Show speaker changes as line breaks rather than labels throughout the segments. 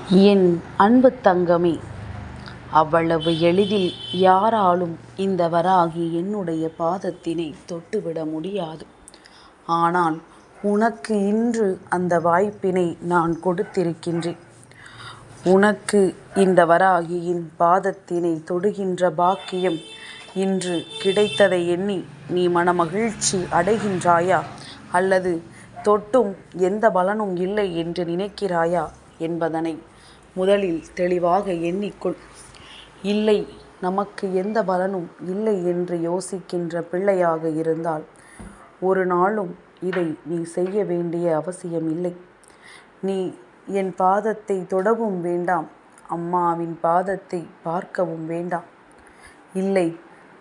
என் அன்பு தங்கமே, அவ்வளவு எளிதில் யாராலும் இந்த வராகி என்னுடைய பாதத்தினை தொட்டுவிட முடியாது. ஆனால் உனக்கு இன்று அந்த வாய்ப்பினை நான் கொடுத்திருக்கின்றேன். உனக்கு இந்த வராகியின் பாதத்தினை தொடுகின்ற பாக்கியம் இன்று கிடைத்ததை எண்ணி நீ மனமகிழ்ச்சி அடைகின்றாயா, அல்லது தொட்டும் எந்த பலனும் இல்லை என்று நினைக்கிறாயா என்பதனை முதலில் தெளிவாக எண்ணிக்கொள். இல்லை, நமக்கு எந்த பலனும் இல்லை என்று யோசிக்கின்ற பிள்ளையாக இருந்தால் ஒரு நாளும் இதை நீ செய்ய வேண்டிய அவசியம் இல்லை. நீ என் பாதத்தை தொடவும் வேண்டாம், அம்மாவின் பாதத்தை பார்க்கவும் வேண்டாம். இல்லை,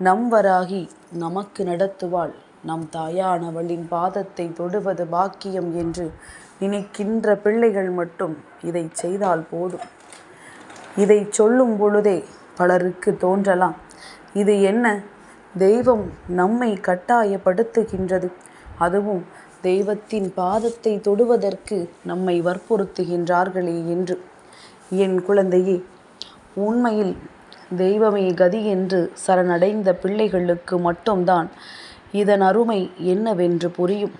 நம் வராகி நமக்கு நடத்துவாள், நம் தாயானவளின் பாதத்தை தொடுவது பாக்கியம் என்று நினைக்கின்ற பிள்ளைகள் மட்டும் இதை செய்தால் போதும். இதை சொல்லும் பொழுதே பலருக்கு தோன்றலாம், இது என்ன, தெய்வம் நம்மை கட்டாயப்படுத்துகின்றது, அதுவும் தெய்வத்தின் பாதத்தை தொடுவதற்கு நம்மை வற்புறுத்துகின்றார்களே என்று. என் குழந்தையே, உண்மையில் தெய்வமே கதி என்று சரணடைந்த பிள்ளைகளுக்கு மட்டும்தான் இதன் அருமை என்னவென்று புரியும்.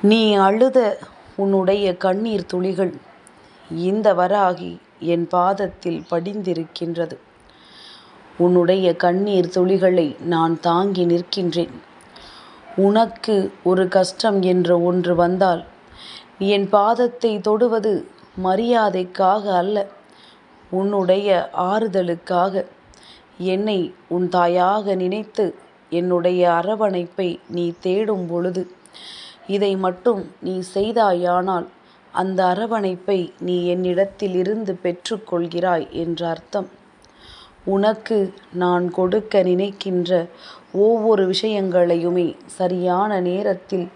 நீ அழுத உன்னுடைய கண்ணீர் துளிகள் இந்த வராகி என் பாதத்தில் படிந்திருக்கின்றது. உன்னுடைய கண்ணீர் துளிகளை நான் தாங்கி நிற்கின்றேன். உனக்கு ஒரு கஷ்டம் என்ற ஒன்று வந்தால் என் பாதத்தை தொடுவது மரியாதைக்காக அல்ல, உன்னுடைய ஆறுதலுக்காக. என்னை உன் தாயாக நினைத்து என்னுடைய அரவணைப்பை நீ தேடும் பொழுது இதை மட்டும் நீ செய்தாயானால் அந்த அரவணைப்பை நீ என்னிடத்தில் இருந்து பெற்றுக்கொள்கிறாய் என்ற அர்த்தம். உனக்கு நான் கொடுக்க நினைக்கின்ற ஒவ்வொரு விஷயங்களையுமே சரியான நேரத்தில்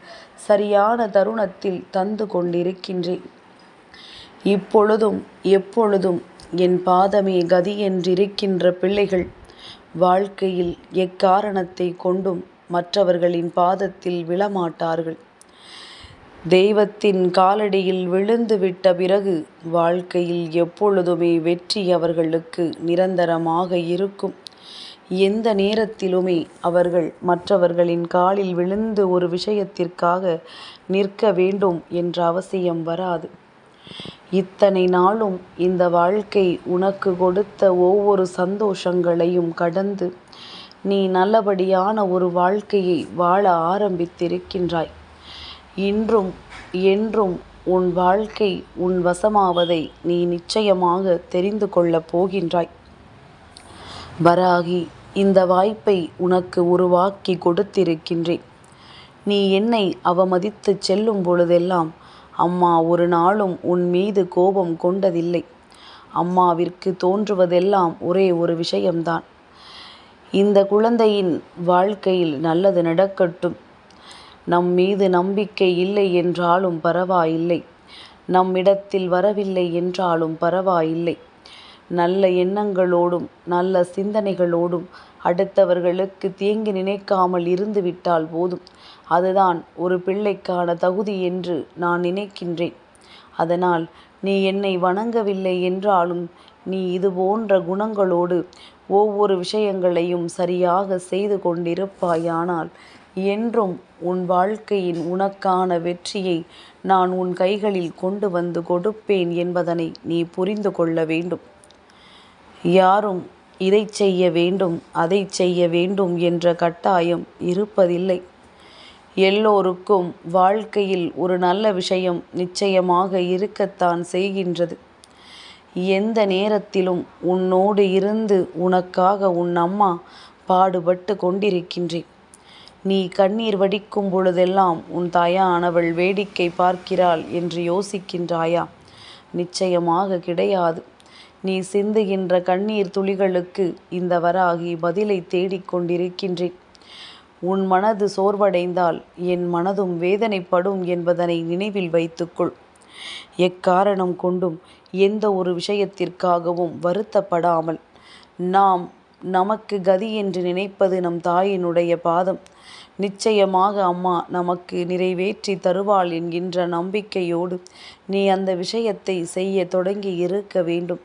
சரியான தருணத்தில் தந்து கொண்டிருக்கின்றேன். இப்பொழுதும் எப்பொழுதும் என் பாதமே கதி என்றிருக்கின்ற பிள்ளைகள் வாழ்க்கையில் எக்காரணத்தை கொண்டும் மற்றவர்களின் பாதத்தில் விழமாட்டார்கள். தெய்வத்தின் காலடியில் விழுந்து விட்ட பிறகு வாழ்க்கையில் எப்பொழுதுமே வெற்றி அவர்களுக்கு நிரந்தரமாக இருக்கும். எந்த நேரத்திலுமே அவர்கள் மற்றவர்களின் காலில் விழுந்து ஒரு விஷயத்திற்காக நிற்க வேண்டும் என்ற அவசியம் வராது. இத்தனை நாளும் இந்த வாழ்க்கை உனக்கு கொடுத்த ஒவ்வொரு சந்தோஷங்களையும் கடந்து நீ நல்லபடியான ஒரு வாழ்க்கையை வாழ ஆரம்பித்திருக்கின்றாய். இன்றும் என்றும் உன் வாழ்க்கை உன் வசமாவதை நீ நிச்சயமாக தெரிந்து கொள்ளப் போகின்றாய். வராகி இந்த வாய்ப்பை உனக்கு உருவாக்கி கொடுத்திருக்கின்றேன். நீ என்னை அவமதித்து செல்லும் பொழுதெல்லாம் அம்மா ஒரு நாளும் உன் மீது கோபம் கொண்டதில்லை. அம்மாவிற்கு தோன்றுவதெல்லாம் ஒரே ஒரு விஷயம்தான், இந்த குழந்தையின் வாழ்க்கையில் நல்லது நடக்கட்டும். நம் மீது நம்பிக்கை இல்லை என்றாலும் பரவாயில்லை, நம்மிடத்தில் வரவில்லை என்றாலும் பரவாயில்லை. நல்ல எண்ணங்களோடும் நல்ல சிந்தனைகளோடும் அடுத்தவர்களுக்கு தீங்கு நினைக்காமல் இருந்துவிட்டால் போதும். அதுதான் ஒரு பிள்ளைக்கான தகுதி என்று நான் நினைக்கின்றேன். அதனால் நீ என்னை வணங்கவில்லை என்றாலும் நீ இது போன்ற குணங்களோடு ஒவ்வொரு விஷயங்களையும் சரியாக செய்து கொண்டிருப்பாயானால் என்றும் உன் வாழ்க்கையின் உனக்கான வெற்றியை நான் உன் கைகளில் கொண்டு வந்து கொடுப்பேன் என்பதனை நீ புரிந்து கொள்ள வேண்டும். யாரும் இதை செய்ய வேண்டும் அதை செய்ய வேண்டும் என்ற கட்டாயம் இருப்பதில்லை. எல்லோருக்கும் வாழ்க்கையில் ஒரு நல்ல விஷயம் நிச்சயமாக இருக்கத்தான் செய்கின்றது. எந்த நேரத்திலும் உன்னோடு இருந்து உனக்காக உன் அம்மா பாடுபட்டு கொண்டிருக்கின்றேன். நீ கண்ணீர் வடிக்கும் பொழுதெல்லாம் உன் தாயானவள் வேடிக்கை பார்க்கிறாள் என்று யோசிக்கின்றாயா? நிச்சயமாக கிடையாது. நீ சிந்துகின்ற கண்ணீர் துளிகளுக்கு இந்த வராகி பதிலை தேடிக்கொண்டிருக்கின்றேன். உன் மனது சோர்வடைந்தால் என் மனதும் வேதனைப்படும் என்பதனை நினைவில் வைத்துக்கொள். எக்காரணம் கொண்டும் எந்த ஒரு விஷயத்திற்காகவும் வருத்தப்படாமல் நாம் நமக்கு கதி என்று நினைப்பது நம் தாயினுடைய பாதம். நிச்சயமாக அம்மா நமக்கு நிறைவேற்றி தருவாள் என்கின்ற நம்பிக்கையோடு நீ அந்த விஷயத்தை செய்ய தொடங்கி இருக்க வேண்டும்.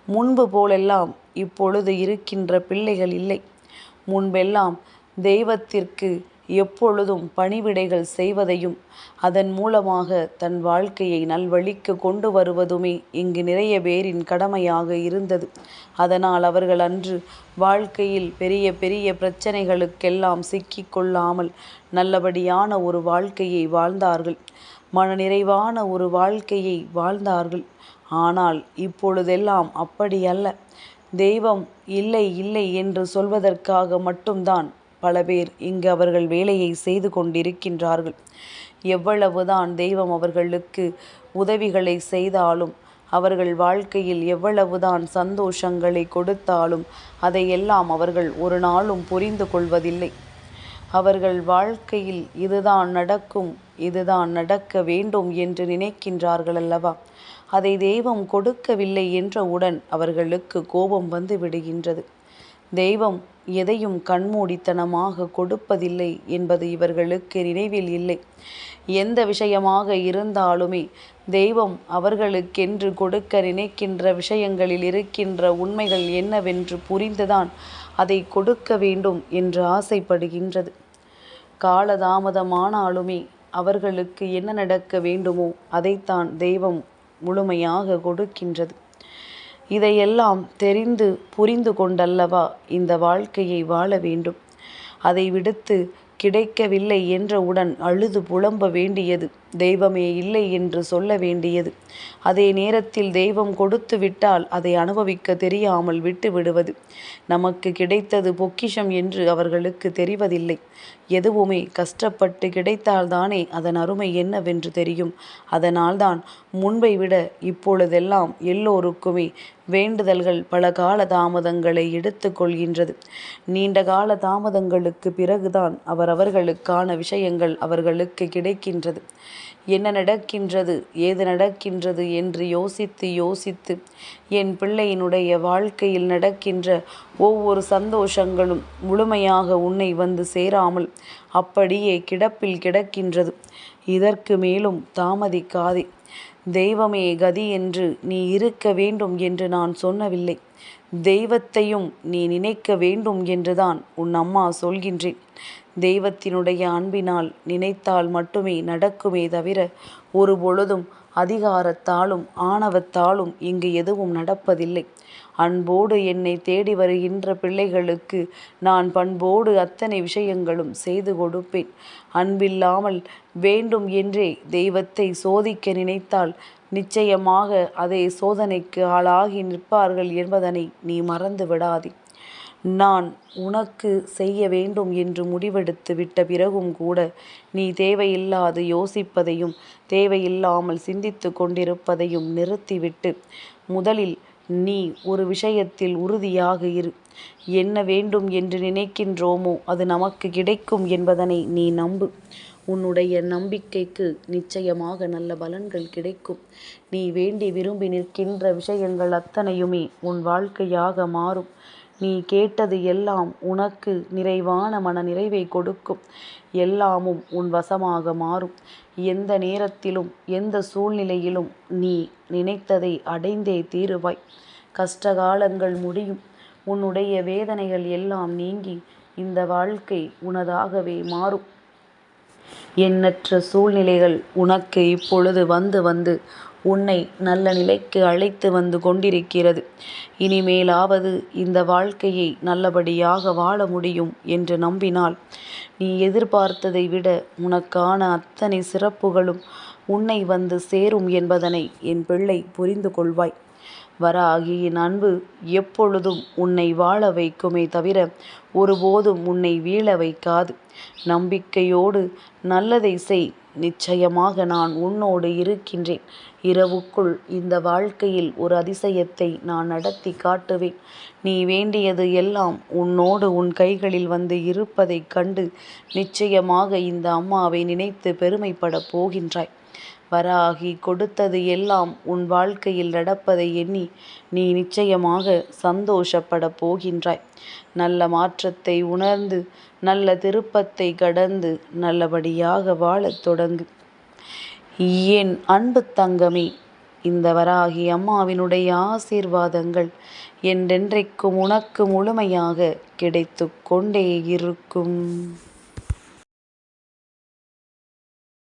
முன்பு போலெல்லாம் இப்பொழுது இருக்கின்ற பிள்ளைகள் இல்லை. முன்பெல்லாம் தெய்வத்திற்கு எப்பொழுதும் பணிவிடைகள் செய்வதையும் அதன் மூலமாக தன் வாழ்க்கையை நல்வழிக்கு கொண்டு வருவதுமே இங்கு நிறைய பேரின் கடமையாக இருந்தது. அதனால் அவர்கள் அன்று வாழ்க்கையில் பெரிய பெரிய பிரச்சனைகளுக்கெல்லாம் சிக்கிக்கொள்ளாமல் நல்லபடியான ஒரு வாழ்க்கையை வாழ்ந்தார்கள். மனநிறைவான ஒரு வாழ்க்கையை வாழ்ந்தார்கள். ஆனால் இப்பொழுதெல்லாம் அப்படி அல்ல. தெய்வம் இல்லை இல்லை என்று சொல்வதற்காக மட்டும்தான் பல பேர் இங்கு அவர்கள் வேலையை செய்து கொண்டிருக்கின்றார்கள். எவ்வளவுதான் தெய்வம் அவர்களுக்கு உதவிகளை செய்தாலும், அவர்கள் வாழ்க்கையில் எவ்வளவுதான் சந்தோஷங்களை கொடுத்தாலும் அதையெல்லாம் அவர்கள் ஒரு நாளும் புரிந்து கொள்வதில்லை. அவர்கள் வாழ்க்கையில் இதுதான் நடக்கும், இதுதான் நடக்க வேண்டும் என்று நினைக்கின்றார்கள் அல்லவா? அதை தெய்வம் கொடுக்கவில்லை என்றவுடன் அவர்களுக்கு கோபம் வந்து விடுகின்றது. தெய்வம் எதையும் கண்மூடித்தனமாக கொடுப்பதில்லை என்பது இவர்களுக்கு நினைவில் இல்லை. எந்த விஷயமாக இருந்தாலுமே தெய்வம் அவர்களுக்கென்று கொடுக்க நினைக்கின்ற விஷயங்களில் இருக்கின்ற உண்மைகள் என்னவென்று புரிந்துதான் அதை கொடுக்க வேண்டும் என்று ஆசைப்படுகின்றது. காலதாமதமானாலுமே அவர்களுக்கு என்ன நடக்க வேண்டுமோ அதைத்தான் தெய்வம் முழுமையாக கொடுக்கின்றது. இதையெல்லாம் தெரிந்து புரிந்து கொண்டல்லவா இந்த வாழ்க்கையை வாழ வேண்டும். அதை விடுத்து கிடைக்கவில்லை என்றவுடன் அழுது புலம்ப வேண்டியது, தெய்வமே இல்லை என்று சொல்ல வேண்டியது. அதே நேரத்தில் தெய்வம் கொடுத்து விட்டால் அதை அனுபவிக்க தெரியாமல் விட்டு விடுவது. நமக்கு கிடைத்தது பொக்கிஷம் என்று அவர்களுக்கு தெரிவதில்லை. எதுவுமே கஷ்டப்பட்டு கிடைத்தால்தானே அதன் அருமை என்னவென்று தெரியும். அதனால்தான் முன்பை விட இப்பொழுதெல்லாம் எல்லோருக்குமே வேண்டுதல்கள் பல கால தாமதங்களை எடுத்து கொள்கின்றது. நீண்ட கால தாமதங்களுக்கு பிறகுதான் அவர்களுக்கான விஷயங்கள் அவர்களுக்கு கிடைக்கின்றது. என்ன நடக்கின்றது, ஏது நடக்கின்றது என்று யோசித்து யோசித்து என் பிள்ளையினுடைய வாழ்க்கையில் நடக்கின்ற ஒவ்வொரு சந்தோஷங்களும் முழுமையாக உன்னை வந்து சேராமல் அப்படியே கிடப்பில் கிடக்கின்றது. இதற்கு மேலும் தாமதிக்காதே. தெய்வமே கதி என்று நீ இருக்க வேண்டும் என்று நான் சொன்னவில்லை. தெய்வத்தையும் நீ நினைக்க வேண்டும் என்றுதான் உன் அம்மா சொல்கின்றேன். தெய்வத்தினுடைய அன்பினால் நினைத்தால் மட்டுமே நடக்குமே தவிர ஒருபொழுதும் அதிகாரத்தாலும் ஆணவத்தாலும் இங்கு எதுவும் நடப்பதில்லை. அன்போடு என்னை தேடி வருகின்ற பிள்ளைகளுக்கு நான் பண்போடு அத்தனை விஷயங்களும் செய்து கொடுப்பேன். அன்பில்லாமல் வேண்டும் என்றே தெய்வத்தை சோதிக்க நினைத்தால் நிச்சயமாக அதே சோதனைக்கு ஆளாகி நிற்பார்கள் என்பதனை நீ மறந்து விடாதே. நான் உனக்கு செய்ய வேண்டும் என்று முடிவெடுத்து விட்ட பிறகும் கூட நீ தேவையில்லாது யோசிப்பதையும் தேவையில்லாமல் சிந்தித்து கொண்டிருப்பதையும் நிறுத்திவிட்டு முதலில் நீ ஒரு விஷயத்தில் உறுதியாக இரு. என்ன வேண்டும் என்று நினைக்கின்றோமோ அது நமக்கு கிடைக்கும் என்பதனை நீ நம்பு. உன்னுடைய நம்பிக்கைக்கு நிச்சயமாக நல்ல பலன்கள் கிடைக்கும். நீ வேண்டி விரும்பி நிற்கின்ற விஷயங்கள் அத்தனையுமே உன் வாழ்க்கையாக மாறும். நீ கேட்டது எல்லாம் உனக்கு நிறைவான மன நிறைவை கொடுக்கும். எல்லாமும் உன் வசமாக மாறும். எந்த நேரத்திலும் எந்த சூழ்நிலையிலும் நீ நினைத்ததை அடைந்தே தீருவாய். கஷ்டகாலங்கள் முடியும். உன்னுடைய வேதனைகள் எல்லாம் நீங்கி இந்த வாழ்க்கை உனதாகவே மாறும். எண்ணற்ற சூழ்நிலைகள் உனக்கு இப்பொழுது வந்து வந்து உன்னை நல்ல நிலைக்கு அழைத்து வந்து கொண்டிருக்கிறது. இனிமேலாவது இந்த வாழ்க்கையை நல்லபடியாக வாழ முடியும் என்று நம்பினால் நீ எதிர்பார்த்ததை விட உனக்கான அத்தனை சிறப்புகளும் உன்னை வந்து சேரும் என்பதனை என் பிள்ளை புரிந்து கொள்வாய். வராகியின் அன்பு எப்பொழுதும் உன்னை வாழ வைக்குமே தவிர ஒருபோதும் உன்னை வீழ வைக்காது. நம்பிக்கையோடு நல்லதை செய். நிச்சயமாக நான் உன்னோடு இருக்கின்றேன். இரவுக்குள் இந்த வாழ்க்கையில் ஒரு அதிசயத்தை நான் நடத்தி காட்டுவேன். நீ வேண்டியது எல்லாம் உன்னோடு உன் கைகளில் வந்து இருப்பதைக் கண்டு நிச்சயமாக இந்த அம்மாவை நினைத்து பெருமைப்பட போகின்றாய். வராகி கொடுத்தது எல்லாம் உன் வாழ்க்கையில் நடப்பதை எண்ணி நீ நிச்சயமாக சந்தோஷப்படப் போகின்றாய். நல்ல மாற்றத்தை உணர்ந்து நல்ல திருப்பத்தை கடந்து நல்லபடியாக வாழத் தொடங்கு. என் அன்பு தங்கமே, இந்த வராகி அம்மாவினுடைய ஆசீர்வாதங்கள் என்றென்றைக்கும் உனக்கு முழுமையாக கிடைத்து கொண்டே இருக்கும்.